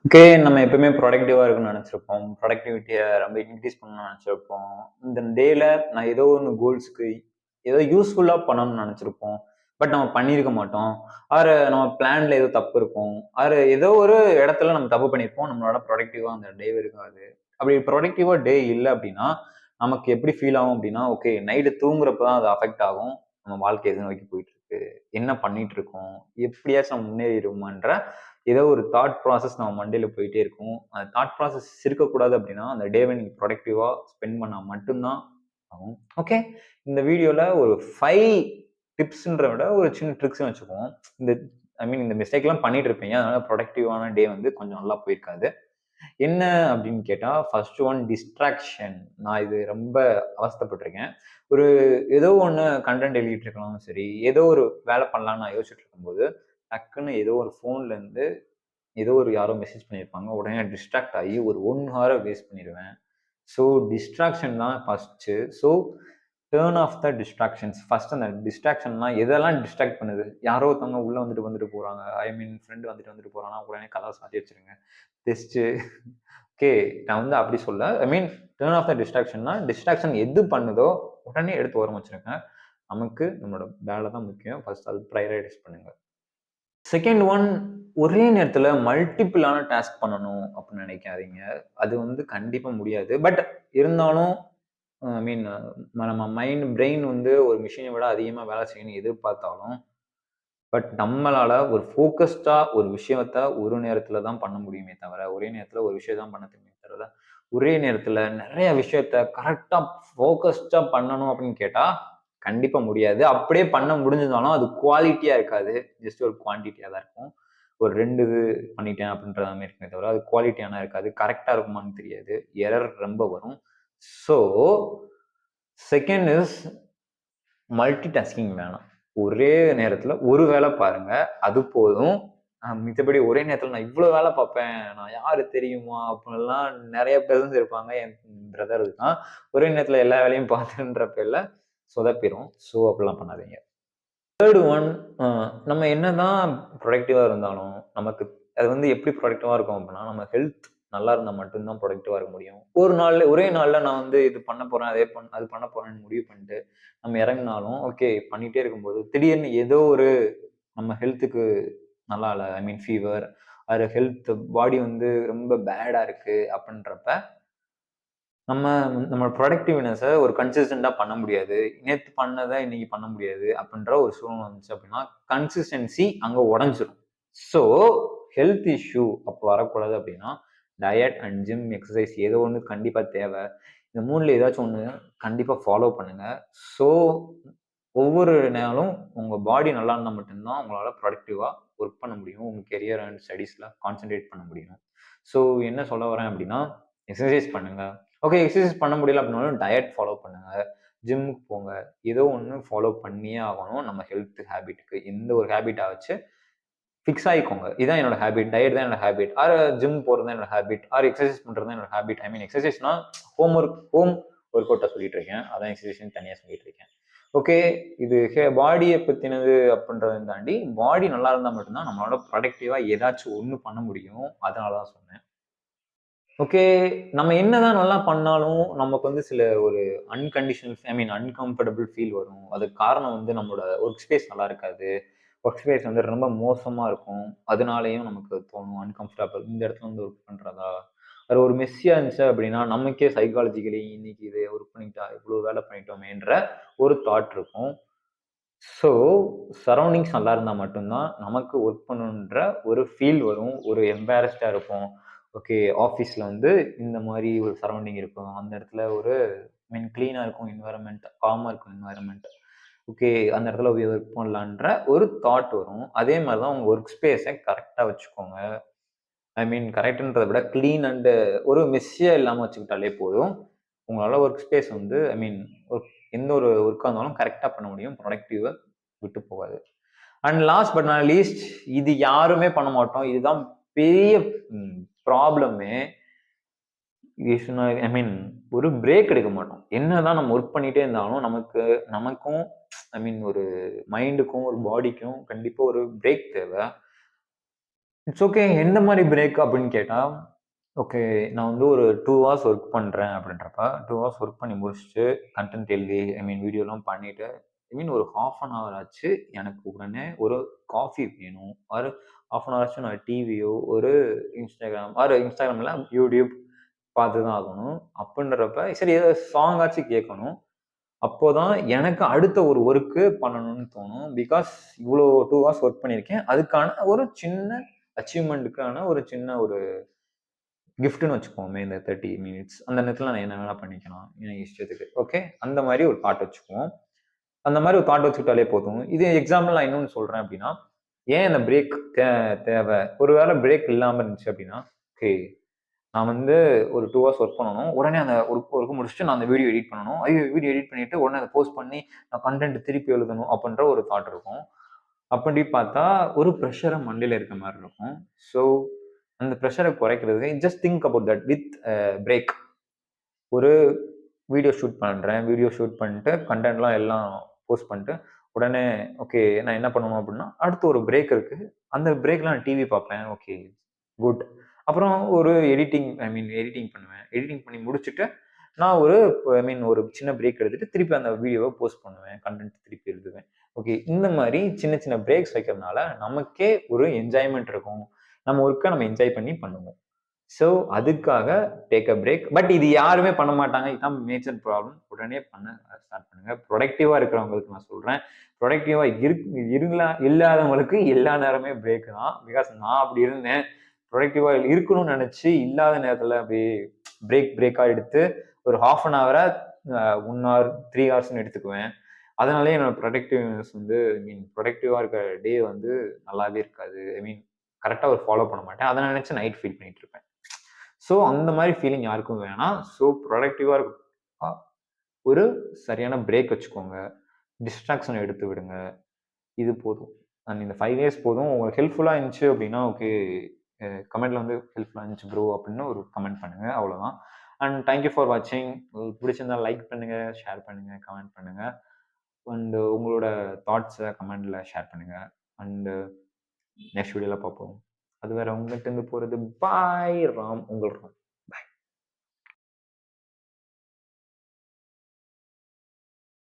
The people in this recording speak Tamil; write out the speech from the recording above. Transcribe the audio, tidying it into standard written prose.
ஓகே. நம்ம எப்பவுமே ப்ரொடக்டிவா இருக்கணும்னு நெனச்சிருப்போம். ப்ரொடக்டிவிட்டிய ரொம்ப இன்க்ரீஸ் பண்ணணும்னு நெனச்சிருப்போம். இந்த டேல நான் ஏதோ ஒண்ணு கோல்ஸ்க்கு ஏதோ யூஸ்ஃபுல்லா பண்ணணும்னு நெனச்சிருப்போம். பட் நம்ம பண்ணியிருக்க மாட்டோம். ஆர் நம்ம பிளான்ல ஏதோ தப்பு இருக்கும். ஆர் ஏதோ ஒரு இடத்துல நம்ம தப்பு பண்ணியிருப்போம். நம்மளோட ப்ரொடக்டிவா அந்த டே இருக்காது. அப்படி ப்ரொடக்டிவா டே இல்ல அப்படின்னா, நமக்கு எப்படி ஃபீல் ஆகும் அப்படின்னா, ஓகே நைட்டு தூங்குறப்ப தான் அது அஃபெக்ட் ஆகும். நம்ம வாழ்க்கை எத நோக்கி போயிட்டு இருக்கு? என்ன பண்ணிட்டு இருக்கோம்? எப்படியாச்சும் நம்ம முன்னேறிருவோமான்ற ஏதோ ஒரு தாட் ப்ராசஸ் நம்ம மண்டையில போயிட்டே இருக்கும். அந்த தாட் ப்ராசஸ் இருக்கக்கூடாது அப்படின்னா, அந்த டேவ நீங்க ப்ரொடக்டிவா ஸ்பெண்ட் பண்ணா மட்டும் தான் ஆகும். ஓகே. இந்த வீடியோல ஒரு 5 டிப்ஸ்ன்றத விட ஒரு சின்ன ட்ரிக்ஸ்ன்னு வச்சுக்குவோம். இந்த ஐ மீன் இந்த மிஸ்டேக்லாம் பண்ணிட்டு இருப்பீங்க. அதனால ப்ரொடக்டிவான டே வந்து கொஞ்சம் நல்லா போயிருக்காது. என்ன அப்படின்னு கேட்டா, ஃபர்ஸ்ட் ஒன் டிஸ்ட்ராக்ஷன். நான் இது ரொம்ப அவஸ்தைப்பட்டுருக்கேன். ஒரு ஏதோ ஒண்ணு கன்டென்ட் எழுதிட்டு இருக்கனாலும் சரி, ஏதோ ஒரு வேலை பண்ணலாம்னு நான் யோசிச்சுட்டு இருக்கும்போது, டக்குன்னு ஏதோ ஒரு ஃபோன்ல இருந்து ஏதோ ஒரு யாரோ மெசேஜ் பண்ணியிருப்பாங்க. உடனே டிஸ்ட்ராக்ட் ஆகி ஒரு 1 ஹார வேஸ்ட் பண்ணிருவேன். ஸோ டிஸ்ட்ராக்ஷன் தான் first. So turn off the distractions. First அந்த டிஸ்ட்ராக்ஷன்னா எதெல்லாம் டிஸ்ட்ராக்ட் பண்ணுது? யாரோ ஒருத்தவங்க உள்ள வந்துட்டு வந்துட்டு போறாங்க. ஐ மீன் ஃப்ரெண்ட் வந்துட்டு வந்துட்டு போறான்னா, உடனே கதவ சாத்தி வச்சுருங்க. Taste okay. நான் வந்து அப்படி சொல்ல. ஐ மீன் டர்ன் ஆஃப் த டிஸ்ட்ராக்ஷன்னா, டிஸ்ட்ராக்ஷன் எது பண்ணுதோ உடனே எடுத்து ஓரமா வச்சுருங்க. நமக்கு நம்மளோட வேலை தான் முக்கியம். ஃபர்ஸ்ட் அது பிரையாரிடைஸ் பண்ணுங்க. செகண்ட் ஒன் ஒரே நேரத்துல மல்டிபிளான டாஸ்க் பண்ணணும் அப்படின்னு நினைக்காதீங்க. அது வந்து கண்டிப்பா முடியாது. பட் இருந்தாலும் ஐ மீன் நம்ம பிரெயின் வந்து ஒரு மிஷினை விட அதிகமா வேலை செய்யணும்னு எதிர்பார்த்தாலும், பட் நம்மளால ஒரு ஃபோகஸ்டா ஒரு விஷயத்த ஒரு நேரத்துல தான் பண்ண முடியுமே தவிர, ஒரே நேரத்துல ஒரு விஷயம் தான் பண்ண தெரியுமே தவிர, ஒரே நேரத்துல நெறைய விஷயத்த கரெக்ட்டா ஃபோகஸ்டா பண்ணணும் அப்படின்னு கேட்டா, கண்டிப்பா முடியாது. அப்படியே பண்ண முடிஞ்சிருந்தாலும் அது குவாலிட்டியா இருக்காது. ஜஸ்ட் ஒரு குவான்டிட்டியா தான் இருக்கும். ஒரு 2 இது பண்ணிட்டேன் அப்படின்ற மாரி இருக்குமே தவிர, அது குவாலிட்டியானா இருக்காது. கரெக்ட்டா இருக்குமான்னு தெரியாது. எரர் ரொம்ப வரும். So, second is multi tasking வேணாம். ஒரே நேரத்துல ஒரு வேல பாருங்க. அது போதும். மித்தபடி ஒரே நேரத்துல நான் இவ்ளோ வேல பார்ப்பேன். நான் யாரு தெரியுமா? அப்படின்லாம் நெறைய பெர்சன்ஸ் இருப்பாங்க. என் பிரதர் இருக்கான். ஒரே நேரத்துல எல்லா வேலையும் பார்த்துன்ற பேர்ல சொதப்பிரும். ஸோ அப்படிலாம் பண்ணாதீங்க. 3 ஒன் அ நம்ம என்னதான் ப்ரொடக்டிவா இருந்தாலும், நமக்கு அது வந்து எப்படி ப்ரொடக்டிவா இருக்கும் அப்படின்னா, நம்ம ஹெல்த் நல்லா இருந்தா மட்டும் தான் ப்ரொடக்டிவா இருக்க முடியும். ஒரு நாள்ல ஒரே நாள்ல நான் வந்து இது பண்ண போறேன், அது பண்ண போறேன்னு முடிவு பண்ணிட்டு, நம்ம இறங்குனாலும், ஓகே பண்ணிட்டே இருக்கும்போது, திடீர்னு ஏதோ ஒரு நம்ம ஹெல்த்துக்கு நல்லா இல்ல. ஐ மீன் ஃபீவர், ஆர் ஹெல்த் பாடி வந்து ரொம்ப பேடா இருக்கு அப்படின்றப்ப, நம்ம நம்மளோட ப்ரொடக்டிவ்னஸ ஒரு கன்சிஸ்டன்ட்டா பண்ண முடியாது. நேத்து பண்ணத இன்னைக்கு பண்ண முடியாது. அப்படின்ற ஒரு சூழ்நிலை வந்துச்சு அப்படின்னா, கன்சிஸ்டன்சி அங்க உடைஞ்சிரும். ஸோ, ஹெல்த் இஷ்யூ அப்ப வரக்கூடாது அப்படின்னா, டயட் அண்ட் ஜிம், எக்சர்சைஸ் ஏதோ ஒண்ணு கண்டிப்பா தேவ. இந்த 3ல ஏதாச்சும் ஒண்ணு கண்டிப்பா ஃபாலோ பண்ணுங்க. ஸோ, ஒவ்வொரு நாளும் உங்க பாடி நல்லா இருந்தா மட்டும் தான் உங்களால ப்ரொடக்டிவா ஒர்க் பண்ண முடியும். உங்க கரியர் அண்ட் ஸ்டடீஸ்ல கான்சன்ட்ரேட் பண்ண முடியும். ஸோ, என்ன சொல்ல வரேன் அப்படின்னா, எக்சர்சைஸ் பண்ணுங்க. ஓகே. எக்ஸர்சைஸ் பண்ண முடியல அப்படின்னாலும் டயட் ஃபாலோ பண்ணுங்க. ஜிம்முக்கு போங்க. ஏதோ ஒண்ணு ஃபாலோ பண்ணியே ஆகணும். நம்ம ஹெல்த் ஹேபிட்க்கு. எந்த ஒரு ஹேபிட்டா வச்சு ஃபிக்ஸ் ஆயிக்கோங்க. இதான் என்னோட ஹேபிட். டயட் தான் என்னோட ஹேபிட். ஆர் ஜிம் போறது தான் என்னோட ஹேபிட். ஆர் எக்ஸர்சைஸ் பண்றது தான் என்னோட ஹேபிட். ஐ மீன் எக்ஸர்சைஸ்னா ஹோம் ஒர்க் அவுட்ட சொல்லிட்டு இருக்கேன். அதான் எக்ஸர்சைஸ்ன்னு தனியா சொல்லிட்டு இருக்கேன். ஓகே. இது பாடிய பத்தினது அப்படின்றத தாண்டி, பாடி நல்லா இருந்தா மட்டும் தான் நம்மளால ப்ரொடக்டிவா ஏதாச்சும் ஒண்ணு பண்ண முடியும். அதனால தான் சொன்னேன். ஓகே. நம்ம என்னதான் நல்லா பண்ணாலும், நமக்கு வந்து சில ஒரு ஐ மீன் அன்கம்ஃபர்டபிள் ஃபீல் வரும். அதுக்கு காரணம் வந்து நம்மளோட வொர்க் ஸ்பேஸ் நல்லா இருக்காது. வொர்க் ஸ்பேஸ் வந்து ரொம்ப மோசமா இருக்கும். அதனாலேயும் நமக்கு தோணும் அன்கம்ஃபர்டபிள். இந்த இடத்துல வந்து ஒர்க் பண்றதா? அது ஒரு மெஸ்ஸியா இருந்துச்சு அப்படின்னா, நமக்கே சைக்காலஜிக்கலி இன்னைக்கு இது ஒர்க் பண்ணிட்டா, இவ்ளோ வேலை பண்ணிட்டோமேன்ற ஒரு தாட் இருக்கும். ஸோ, சரவுண்டிங்ஸ் நல்லா இருந்தா மட்டும் தான், நமக்கு ஒர்க் பண்ணணுன்ற ஒரு ஃபீல் வரும். ஒரு எம்பாரஸ்டா இருப்போம். ஓகே, ஆஃபீஸ்ல வந்து இந்த மாரி ஒரு சரவுண்டிங் இருக்கும். அந்த இடத்துல ஒரு ஐ மீன் கிளீனா இருக்கும் என்வைரன்மென்ட். காமா இருக்கும் என்வைரன்மென்ட். ஓகே, அந்த இடத்துல போய் ஒர்க் பண்ணலான்ற ஒரு தாட் வரும். அதே மாரி தான் உங்க ஒர்க் ஸ்பேஸ கரெக்ட்டா வச்சுக்கோங்க. ஐ மீன் கரெக்ட்ன்றத விட கிளீன் அண்ட் ஒரு மெஸ்ஸியா இல்லாம வச்சுக்கிட்டாலே போதும். உங்களால ஒர்க் ஸ்பேஸ் வந்து ஐ மீன் எந்த ஒரு ஒர்க்கா இருந்தாலும் கரெக்ட்டா பண்ண முடியும். ப்ரொடக்டிவா விட்டு போகாது. And last but not least இது யாருமே பண்ண மாட்டோம். இதுதான் பெரிய ப்ராப்ளமே. ஐ மீன் ஒரு பிரேக் எடுக்க மாட்டோம். என்னதான் நம்ம ஒர்க் பண்ணிட்டே இருந்தாலும் நமக்கும் ஐ மீன் ஒரு மைண்டுக்கும், ஒரு பாடிக்கும் கண்டிப்பா ஒரு பிரேக் தேவை. It's okay. எந்த மாரி பிரேக் அப்படின்னு கேட்டா, ஓகே நான் வந்து ஒரு 2 ஹார்ஸ் ஒர்க் பண்றேன் அப்படின்றப்ப, 2 ஹார்ஸ் ஒர்க் பண்ணி முடிச்சுட்டு, கன்டென்ட் எழுதி, வீடியோலாம் பண்ணிட்டு, ஒரு 1/2 அன் ஹவர் ஆச்சு. எனக்கு உடனே ஒரு காஃபி வேணும். ஒரு 1/2 அன் ஹவர் ஆச்சு நான் டிவியோ, ஒரு Instagram இல்ல YouTube பார்த்து தான் ஆகணும். அப்படின்றப்ப, சரி ஏதோ சாங் ஆச்சும் கேட்கணும். அப்போதான் எனக்கு அடுத்த ஒரு ஒர்க்கு பண்ணணும்னு தோணும். பிகாஸ் இவ்வளோ 2 ஹார்ஸ் ஒர்க் பண்ணியிருக்கேன். அதுக்கான ஒரு சின்ன அச்சீவ்மென்ட்க்கான ஒரு சின்ன ஒரு கிஃப்ட்ன்னு வச்சுக்குவோமே இந்த 30 மினிட்ஸ். அந்த நேரத்துல நான் என்ன வேணா பண்ணிக்கலாம். என் இஷ்டத்துக்கு. ஓகே. அந்த மாரி ஒரு தாட் வச்சுக்குவோம். அந்த மாரி ஒரு தாட் வச்சுக்கிட்டாலே போதும். இது எக்ஸாம்பிள் நான் இன்னொன்னு சொல்றேன் அப்டின்னா, ஏன் இந்த பிரேக் தேவ? ஒரு வேள பிரேக் இல்லாம இருந்துச்சு அப்டின்னா, ஓகே நான் வந்து ஒரு 2 ஹார்ஸ் ஒர்க் பண்ணணும். உடனே அந்த ஒர்க் முடிச்சுட்டு நான் அந்த வீடியோ எடிட் பண்ணணும். ஐயோ! வீடியோ எடிட் பண்ணிட்டு உடனே அத போஸ்ட் பண்ணி நான் கன்டென்ட் திருப்பி எழுதணும் அப்டின்ற ஒரு தாட் இருக்கும். அப்படி பார்த்தா ஒரு பிரஷர மண்டையில இருக்க மாரி இருக்கும். ஸோ அந்த பிரஷர குறைக்கிறதுக்கு just think about that with break. ஒரு வீடியோ ஷூட் பண்றேன். வீடியோ ஷூட் பண்ணிட்டு கன்டென்ட்லாம் எல்லாம் போஸ்ட் பண்ணிட்டு, உடனே ஓகே நான் என்ன பண்ணணும் அப்டின்னா, அடுத்து ஒரு பிரேக் இருக்கு. அந்த பிரேக்ல நான் டிவி பார்ப்பேன். Okay good. அப்புறம் ஒரு எடிட்டிங் பண்ணுவேன். எடிட்டிங் பண்ணி முடிச்சுட்டு, நான் ஒரு ஒரு சின்ன பிரேக் எடுத்துட்டு, திருப்பி அந்த வீடியோவ போஸ்ட் பண்ணுவேன். கன்டென்ட் திருப்பி எழுதுவேன். ஓகே. இந்த மாரி சின்ன சின்ன பிரேக்ஸ் வைக்கிறதுனால, நமக்கே ஒரு என்ஜாய்மென்ட் இருக்கும். நம்ம ஒர்க்க நம்ம என்ஜாய் பண்ணி பண்ணுவோம். ஸோ, அதுக்காக டேக் அ பிரேக். பட் இது யாருமே பண்ண மாட்டாங்க. இதான் மேஜர் ப்ராப்ளம். உடனே பண்ண ஸ்டார்ட் பண்ணுங்க. புரொடக்டிவா இருக்கிறவங்களுக்கு நான் சொல்றேன். புரொடக்டிவா இல்லாதவங்களுக்கு எல்லா நேரமே பிரேக் தான். பிகாஸ் நான் அப்படி இருந்தேன். புரொடக்டிவா இருக்கணும்னு நெனச்சு, இல்லாத நேரத்துல அப்படியே பிரேக்கா எடுத்து ஒரு 1/2 அன் ஹவரா 1 ஹவர், 3 ஹார்ஸ்ன்னு எடுத்துக்குவேன். அதனாலயே என்னோட புரொடக்டிவ்னஸ் வந்து புரொடக்டிவா இருக்க டே வந்து நல்லாவே இருக்காது. கரெக்ட்டா ஒரு ஃபாலோ பண்ண மாட்டேன். அத நெனச்சு நைட் ஃபீல் பண்ணிட்டு இருப்பேன். ஸோ அந்த மாரி ஃபீலிங் யாருக்கும் வேணாம். ஸோ ப்ரொடக்டிவா அ ஒரு சரியான பிரேக் வச்சுக்கோங்க. டிஸ்ட்ராக்ஷன எடுத்து விடுங்க. இது போதும். அண்ட் இந்த 5 இயர்ஸ் போதும். உங்களுக்கு ஹெல்ப்ஃபுல்லா இருந்துச்சு அப்டின்னா, ஓகே கமெண்ட்ல வந்து ஹெல்ப்ஃபுல்லா இருந்துச்சு ப்ரோ அப்டின்னு ஒரு கமெண்ட் பண்ணுங்க. அவ்வளோதான். அண்ட் தேங்க் யூ ஃபார் வாட்சிங். உங்களுக்கு பிடிச்சிருந்தா லைக் பண்ணுங்க, ஷேர் பண்ணுங்க, கமெண்ட் பண்ணுங்க. அண்ட் உங்களோட தாட்ஸ கமெண்ட்ல ஷேர் பண்ணுங்க. அண்ட் நெக்ஸ்ட் வீடியோல பார்ப்போம். அதுவரை உங்கள்ட்ட இருந்து போறது பாய் ராம். உங்கள் ராம்.